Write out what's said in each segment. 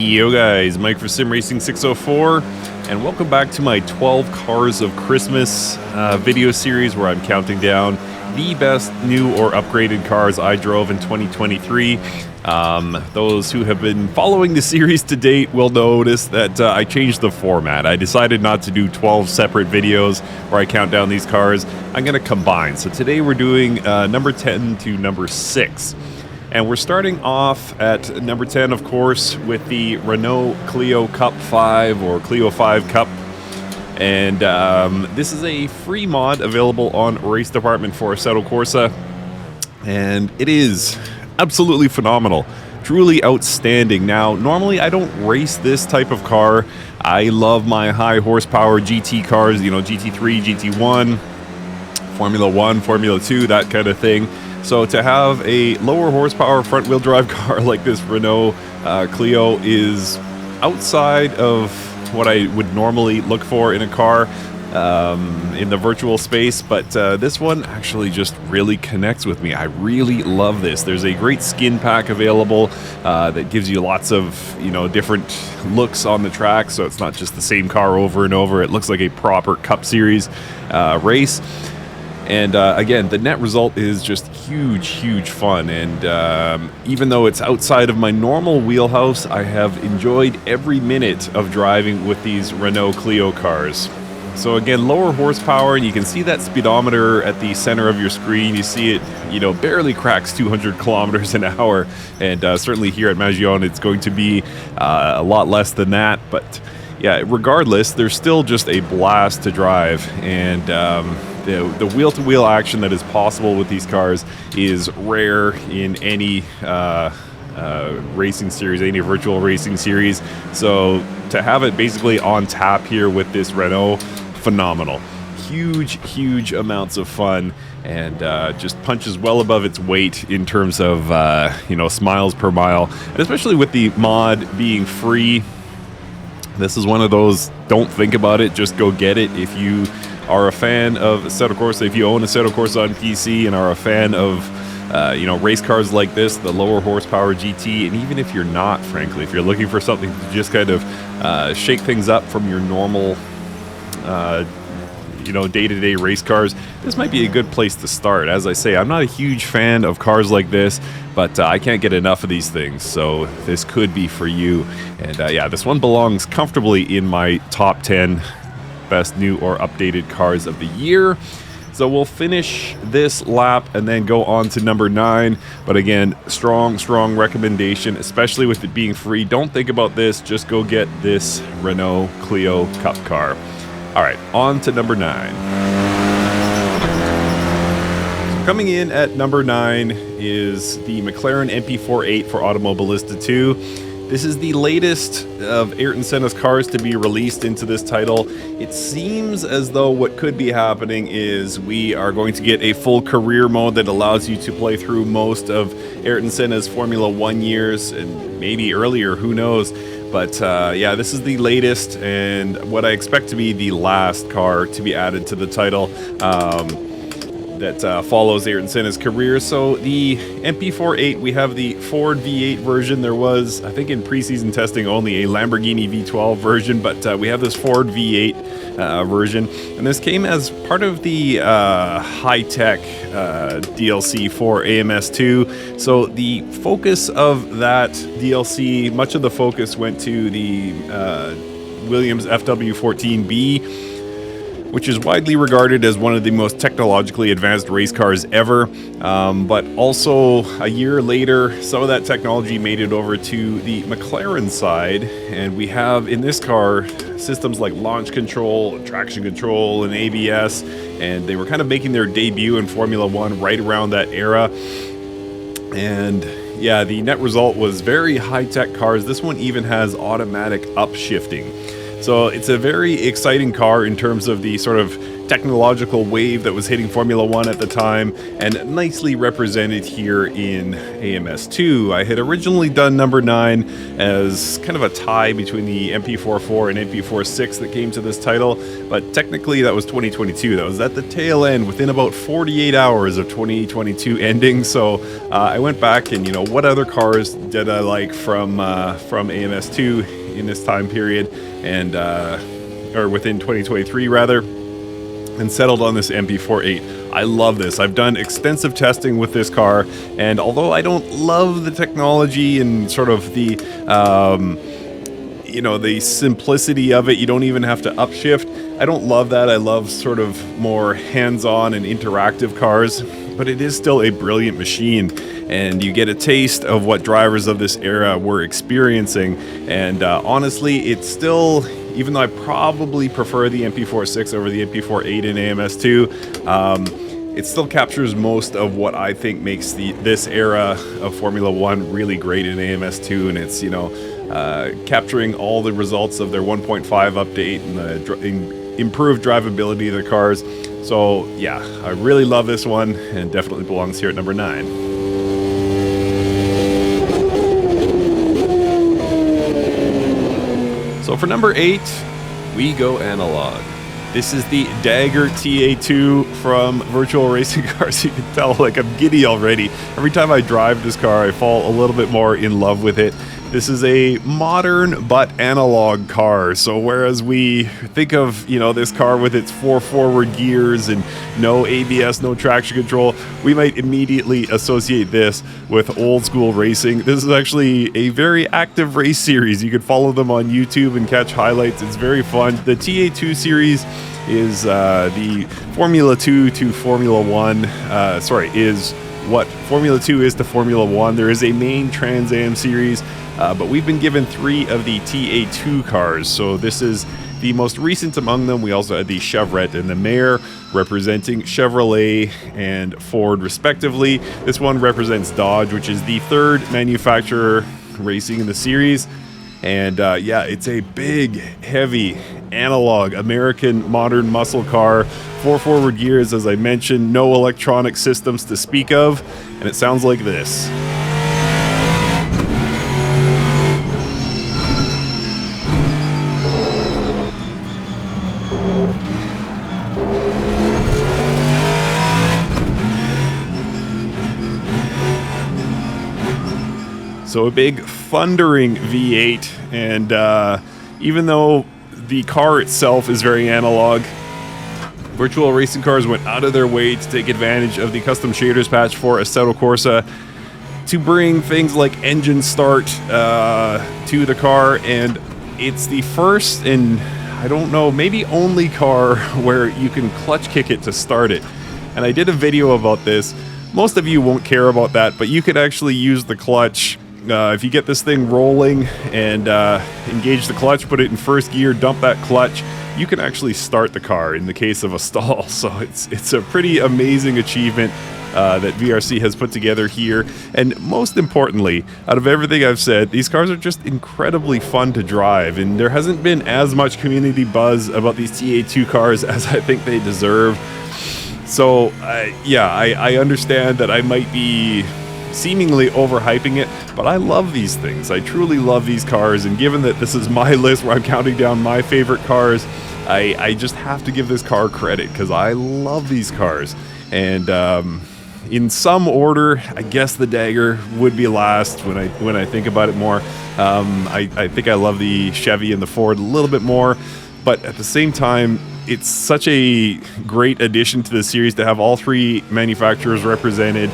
Yo guys, Mike for Sim Racing 604, and welcome back to my 12 Cars of Christmas video series where I'm counting down the best new or upgraded cars I drove in 2023. Those who have been following the series to date will notice that I changed the format. I decided not to do 12 separate videos where I count down these cars. I'm going to combine. So today we're doing number 10 to number 6. And we're starting off at number 10, of course, with the Renault Clio Cup 5 or Clio 5 Cup. And this is a free mod available on Race Department for Assetto Corsa. And it is absolutely phenomenal. Truly outstanding. Now, normally I don't race this type of car. I love my high horsepower GT cars, you know, GT3, GT1, Formula 1, Formula 2, that kind of thing. So to have a lower horsepower front wheel drive car like this Renault Clio is outside of what I would normally look for in a car in the virtual space, but this one actually just really connects with me. I really love this. There's a great skin pack available that gives you lots of, you know, different looks on the track, so it's not just the same car over and over. It looks like a proper Cup Series race. And again, the net result is just huge fun. And even though it's outside of my normal wheelhouse, I have enjoyed every minute of driving with these Renault Clio cars. So again, lower horsepower, and you can see that speedometer at the center of your screen. You see it, you know, barely cracks 200 kilometers an hour. And certainly here at Magione, it's going to be a lot less than that. But yeah, regardless, there's still just a blast to drive. And the wheel-to-wheel action that is possible with these cars is rare in any racing series, any virtual racing series. So to have it basically on tap here with this Renault, phenomenal. Huge amounts of fun, and just punches well above its weight in terms of you know, smiles per mile, and especially with the mod being free. This is one of those, don't think about it, just go get it. If you are a fan of Assetto Corsa, if you own Assetto Corsa on PC and are a fan of you know, race cars like this, the lower horsepower GT, and even if you're not, frankly, if you're looking for something to just kind of shake things up from your normal you know, day-to-day race cars, this might be a good place to start. As I say, I'm not a huge fan of cars like this, but I can't get enough of these things, so this could be for you. And yeah, this one belongs comfortably in my top 10 best new or updated cars of the year. So we'll finish this lap and then go on to number 9. But again, strong recommendation, especially with it being free. Don't think about this, just go get this Renault Clio Cup car. All right, on to number 9. So coming in at number 9 is the McLaren MP48 for Automobilista 2. This is the latest of Ayrton Senna's cars to be released into this title. It seems as though what could be happening is we are going to get a full career mode that allows you to play through most of Ayrton Senna's Formula 1 years, and maybe earlier, who knows. But yeah, this is the latest and what I expect to be the last car to be added to the title that follows Ayrton Senna's career. So the MP48, we have the Ford V8 version. There was, I think in preseason testing, only a Lamborghini V12 version, but we have this Ford V8 version. And this came as part of the high-tech DLC for AMS2. So the focus of that DLC, much of the focus went to the Williams FW14B, which is widely regarded as one of the most technologically advanced race cars ever. But also, a year later, some of that technology made it over to the McLaren side, and we have in this car systems like launch control, traction control, and ABS, and they were kind of making their debut in Formula 1 right around that era. And yeah, the net result was very high-tech cars. This one even has automatic upshifting. So it's a very exciting car in terms of the sort of technological wave that was hitting Formula One at the time, and nicely represented here in AMS2. I had originally done number 9 as kind of a tie between the MP44 and MP46 that came to this title, but technically that was 2022. That was at the tail end, within about 48 hours of 2022 ending. So I went back and, what other cars did I like from AMS2 in this time period, and or within 2023 rather, and settled on this MP48. I love this. I've done extensive testing with this car, and although I don't love the technology and sort of the the simplicity of it, you don't even have to upshift. I don't love that. I love sort of more hands-on and interactive cars, but it is still a brilliant machine, and you get a taste of what drivers of this era were experiencing. And honestly, it's still, even though I probably prefer the MP46 over the MP48 in AMS2, it still captures most of what I think makes this era of Formula One really great in AMS2, and it's capturing all the results of their 1.5 update and the improved drivability of the cars. So yeah, I really love this one, and definitely belongs here at number 9. So for number 8, we go analog. This is the Dagger TA2 from Virtual Racing Cars. You can tell, like, I'm giddy already. Every time I drive this car, I fall a little bit more in love with it. This is a modern but analog car. So whereas we think of, this car with its 4 forward gears and no ABS, no traction control, we might immediately associate this with old school racing. This is actually a very active race series. You can follow them on YouTube and catch highlights. It's very fun. The TA2 series is the Formula 2 to Formula 1, is what Formula 2 is to Formula 1. There is a main Trans Am series, but we've been given 3 of the TA2 cars. So this is the most recent among them. We also had the Chevrolet and the Mare, representing Chevrolet and Ford respectively. This one represents Dodge, which is the 3rd manufacturer racing in the series. And it's a big, heavy, analog American modern muscle car. 4 forward gears, as I mentioned, no electronic systems to speak of, and it sounds like this. So a big thundering V8, and even though the car itself is very analog, Virtual Racing Cars went out of their way to take advantage of the custom shaders patch for Assetto Corsa to bring things like engine start to the car, and it's the first and I don't know, maybe only car where you can clutch kick it to start it. And I did a video about this. Most of you won't care about that, but you could actually use the clutch. If you get this thing rolling and engage the clutch, put it in first gear, dump that clutch, you can actually start the car in the case of a stall. So it's a pretty amazing achievement that VRC has put together here. And most importantly, out of everything I've said, these cars are just incredibly fun to drive, and there hasn't been as much community buzz about these TA2 cars as I think they deserve. So I understand that I might be seemingly overhyping it, but I love these things. I truly love these cars, and given that this is my list where I'm counting down my favorite cars, I just have to give this car credit because I love these cars. And in some order, I guess the Dagger would be last when I think about it more. I think I love the Chevy and the Ford a little bit more, but at the same time, it's such a great addition to the series to have all 3 manufacturers represented.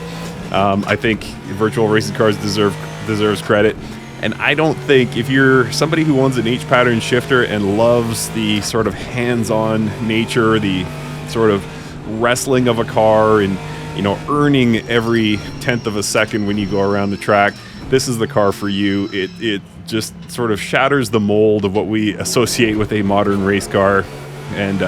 I think Virtual Racing Cars deserves credit. And I don't think, if you're somebody who owns an H-pattern shifter and loves the sort of hands-on nature, the sort of wrestling of a car and, earning every 10th of a second when you go around the track, this is the car for you. It just sort of shatters the mold of what we associate with a modern race car, and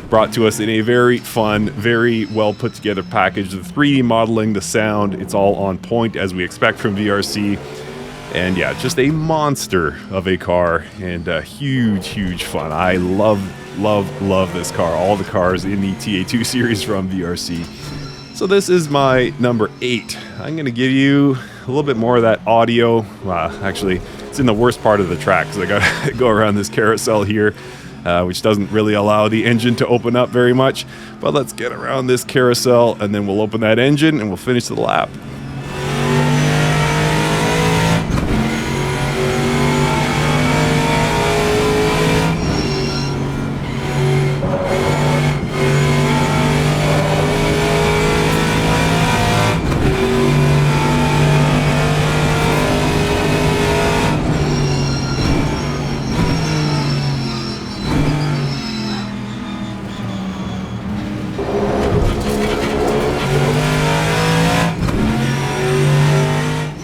brought to us in a very fun, very well put together package. The 3D modeling, the sound, it's all on point as we expect from VRC. And yeah, just a monster of a car, and huge fun. I love this car. All the cars in the TA2 series from VRC. So this is my number 8. I'm going to give you a little bit more of that audio. Actually, it's in the worst part of the track because I got to go around this carousel here, which doesn't really allow the engine to open up very much. But let's get around this carousel, and then we'll open that engine and we'll finish the lap.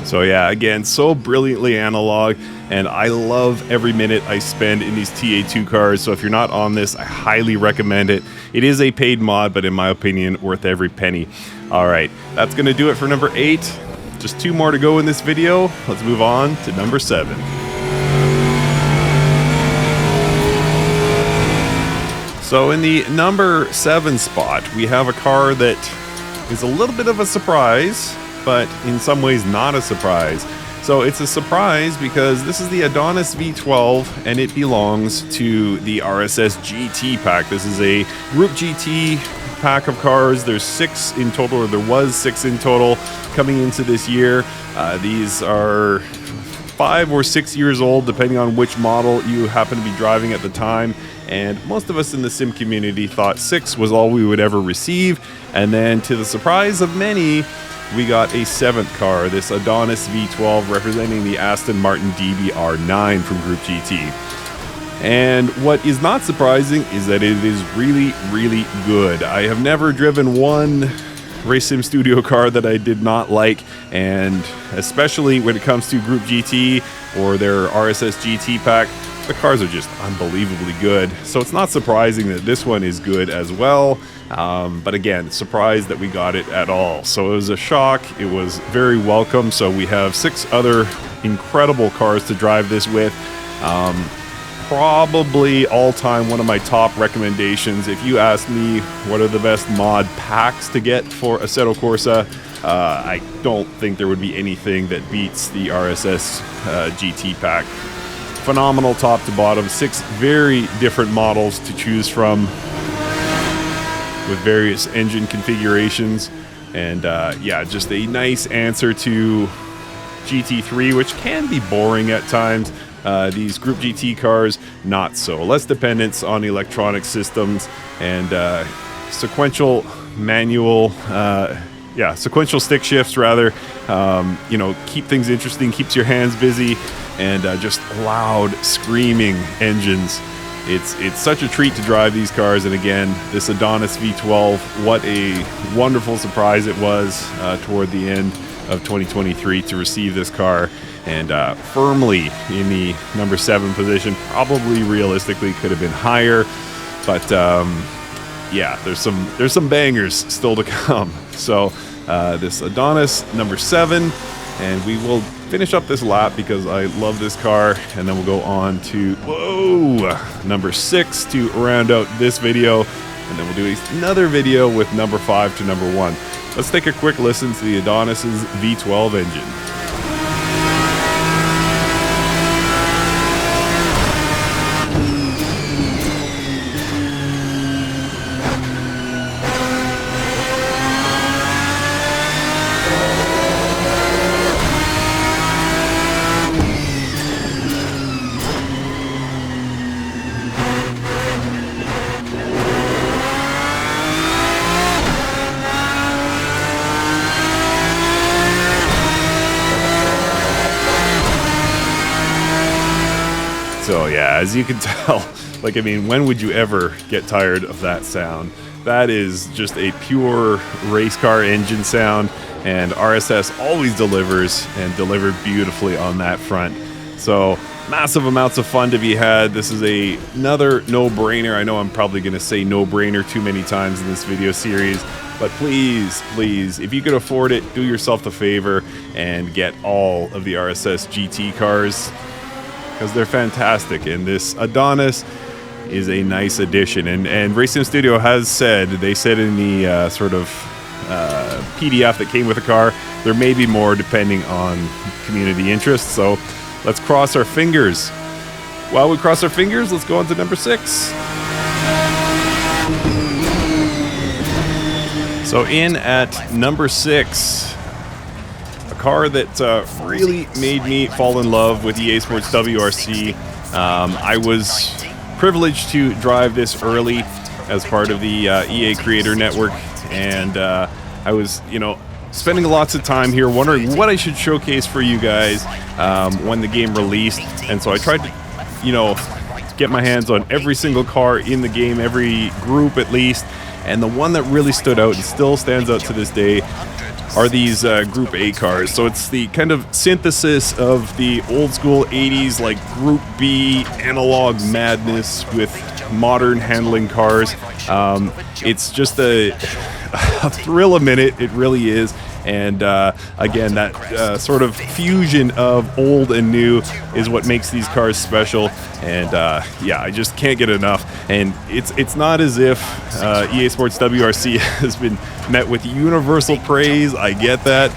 So yeah, again, so brilliantly analog, and I love every minute I spend in these TA2 cars. So if you're not on this, I highly recommend it. It is a paid mod, but in my opinion, worth every penny. All right, that's gonna do it for number 8. Just 2 more to go in this video. Let's move on to number 7. So in the number 7 spot, we have a car that is a little bit of a surprise, but in some ways not a surprise. So it's a surprise because this is the Adonis V12 and it belongs to the RSS GT pack. This is a Group GT pack of cars. There's 6 in total, or there was 6 in total coming into this year. These are 5 or 6 years old, depending on which model you happen to be driving at the time. And most of us in the sim community thought 6 was all we would ever receive. And then to the surprise of many, we got a 7th car, this Adonis V12 representing the Aston Martin DB-R9 from Group GT. And what is not surprising is that it is really good. I have never driven one Race Sim Studio car that I did not like, and especially when it comes to Group GT or their RSS GT pack, the cars are just unbelievably good. So it's not surprising that this one is good as well. But again, surprised that we got it at all. So it was a shock. It was very welcome. So we have 6 other incredible cars to drive this with. Probably all-time one of my top recommendations. If you ask me what are the best mod packs to get for Assetto Corsa, I don't think there would be anything that beats the RSS GT pack. Phenomenal top to bottom, 6 very different models to choose from with various engine configurations, and yeah, just a nice answer to GT3, which can be boring at times. These Group GT cars, not so. Less dependence on electronic systems and sequential manual, sequential stick shifts rather. You know, keep things interesting, keeps your hands busy, and just loud screaming engines. It's such a treat to drive these cars, and again, this Adonis V12, what a wonderful surprise it was toward the end of 2023 to receive this car, and firmly in the number 7 position. Probably realistically could have been higher, but yeah, there's some bangers still to come. So this Adonis number 7, and we will finish up this lap because I love this car, and then we'll go on to number 6 to round out this video, and then we'll do another video with number 5 to number 1. Let's take a quick listen to the Adonis's V12 engine. So yeah, as you can tell, like, I mean, when would you ever get tired of that sound? That is just a pure race car engine sound, and RSS always delivers, and delivered beautifully on that front. So massive amounts of fun to be had. This is another no-brainer. I know I'm probably going to say no-brainer too many times in this video series, But please, please, if you can afford it, do yourself the favor and get all of the RSS GT cars, because they're fantastic. And this Adonis is a nice addition. And Racing Studio has said, they said in the sort of PDF that came with the car, there may be more depending on community interest. So let's cross our fingers. While we cross our fingers, let's go on to number 6. So in at number 6, a car that really made me fall in love with EA Sports WRC. I was privileged to drive this early as part of the EA Creator Network, and I was, spending lots of time here wondering what I should showcase for you guys when the game released. And so I tried to, get my hands on every single car in the game, every group at least. And the one that really stood out and still stands out to this day are these Group A cars. So it's the kind of synthesis of the old school 80s, like Group B analog madness with modern handling cars. It's just a thrill a minute, it really is. And again, that sort of fusion of old and new is what makes these cars special. And yeah, I just can't get enough. And it's not as if EA Sports WRC has been met with universal praise. I get that.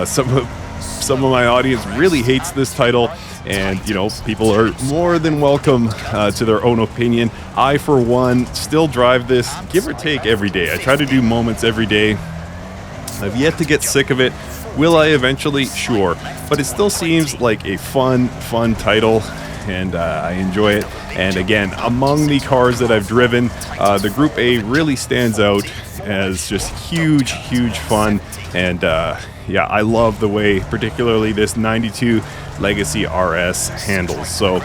Some of my audience really hates this title, and people are more than welcome to their own opinion. I, for one, still drive this, give or take, every day. I try to do moments every day. I've yet to get sick of it. Will I eventually? Sure. But it still seems like a fun title, and I enjoy it. And again, among the cars that I've driven, the Group A really stands out as just huge fun. And yeah, I love the way particularly this 92 Legacy RS handles. So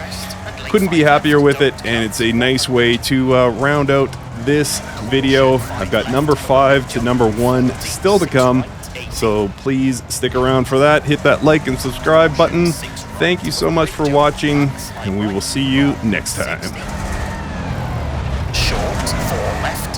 couldn't be happier with it, and it's a nice way to round out this video. I've got number 5 to number 1 still to come, so please stick around for that. Hit that like and subscribe button. Thank you so much for watching, and we will see you next time. Short 4 left.